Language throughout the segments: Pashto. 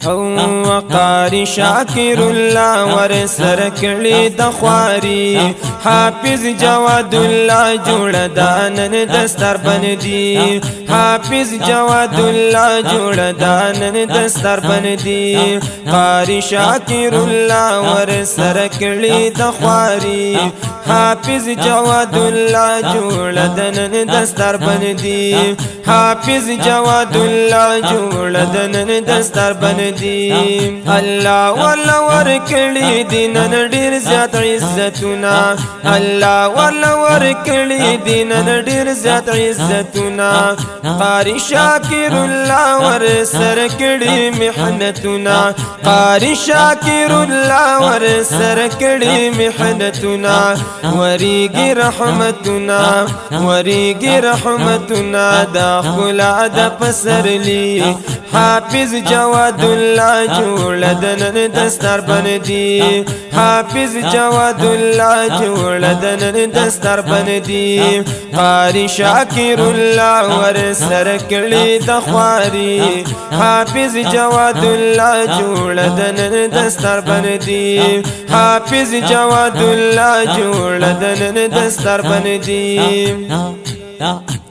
او قاری شاکر الله ور سر کړي د خواري حافظ جواد الله جوړ دانن دستر بندي حافظ جواد الله جوړ دانن دستر بندي قاری شاکر الله ور سر کړي د خواري حافظ جواد الله جوړ دانن دستر بندي حافظ جواد الله جوړ دانن دستر بندي الله والله ورکړي دینن ډیر زیات عزتنا الله والله ورکړي دینن ډیر زیات عزتنا قاری شاکر الله ور سر کړي محنتنا قاری شاکر الله ور سر کړي محنتنا وریږي رحمتنا وریږي رحمتنا دا خلا د پسرلی حافظ جواد الله جوړ دنن دستر بندي حافظ جواد الله جوړ دنن دستر بندي قاری شاکر الله ور سر کړي د خواري حافظ جواد الله جوړ دنن دستر بندي حافظ جواد الله جوړ دنن دستر بندي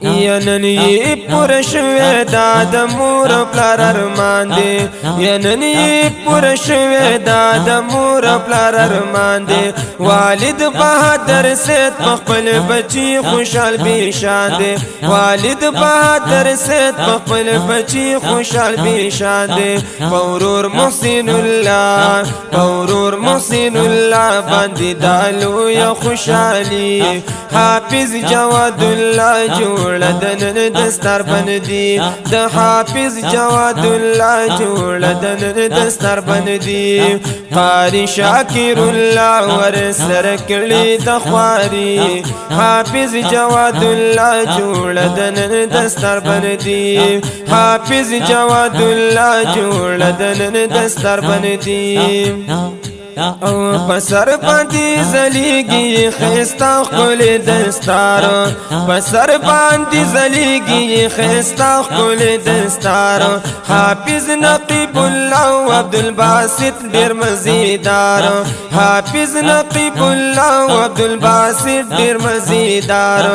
یننی پر شوی دا د مور پلار ارمان دی یننی پر شوی دا د مور پلار ارمان دی والد بہادر سید خپل بچی خوشحال بیشان دی والد بہادر سید خپل بچی خوشحال بیشان دی پورور محسن الله پورور محسن الله باندې دالو یا خوشحالی حافظ جواد الله جوړ دنن دستر بندي د حافظ جواد الله جوړ دنن دستر بندي قاری شاکر الله ور سر کړي د خواري حافظ جواد الله جوړ دنن دستر بندي حافظ جواد الله جوړ دنن دستر بندي او پسر باندې زلیږي خستا خپل دستار پسر باندې زلیږي خستا خپل دستار حافظ نقیب الله او عبدالباسط ډیر مزیدار حافظ نقیب الله او عبدالباسط ډیر مزیدار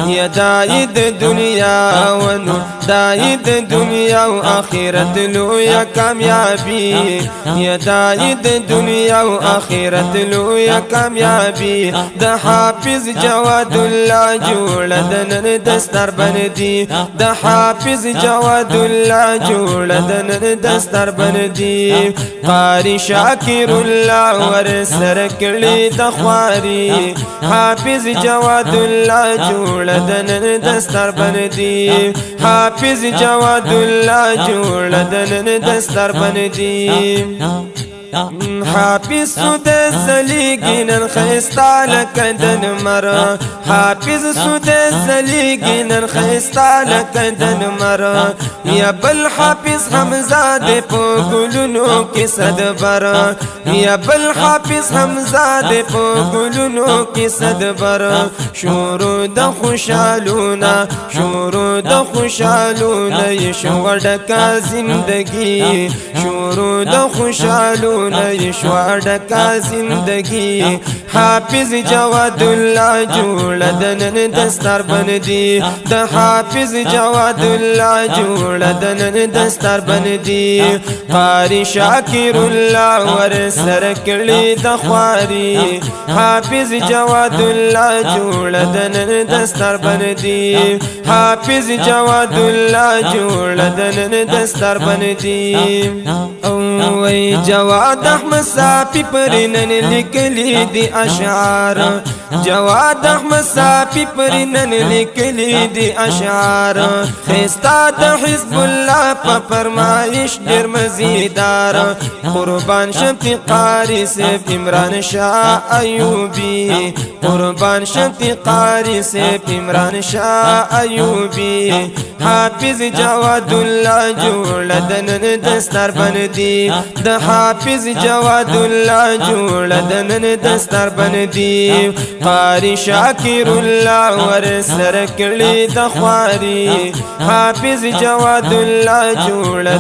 یا داید دنیا و نو داید دنیا او آخرت لویا کامیابی یا داید دنیا آخرت لویا کامیابی د حافظ جواد الله جوړ دنن دستر بندي د حافظ جواد الله جوړ دنن دستر بندي قاری شاکر الله ور سر کړي د خواري حافظ جواد الله جوړ دنن دستر بندي حافظ جواد الله جوړ دنن دستر بندي حافظ سود زلیگی نن خیستا لکندن مرا حافظ سود زلیگی نن خیستا لکندن مرا یا بل حافظ حمزاد پو گلونو کی صد برا یا بل حافظ حمزاد پو گلونو کی صد برا شورو د خوشالونا شورو د خوشالونا یشو ډکا زندگی شورو د خوشالونا یشوا ډکا زندگی حافظ جواد الله جوړ دنن دستر بندي د حافظ جواد الله جوړ دنن دستر بندي قاری شاکر الله ور سر کړي د خواري حافظ جواد الله جوړ دنن دستر بندي حافظ جواد الله جوړ دنن دستر بندي او وای جواد احمد صافی پرنن لیکلی دی اشعار جواد احمد صافی پرنن لیکلی دی اشعار خستا د حزب الله په فرمایش ډیر مزیدار قربان شفیع قاری سیف عمران شاه ایوبی قربان شفیع قاری سیف عمران شاه ایوبی حافظ جواد الله جوړ دنن دستر بندي د حافظ جواد الله جوړ دنن دستر بندي قاری شاکر الله ور سر کړي د خواري حافظ جواد الله جوړ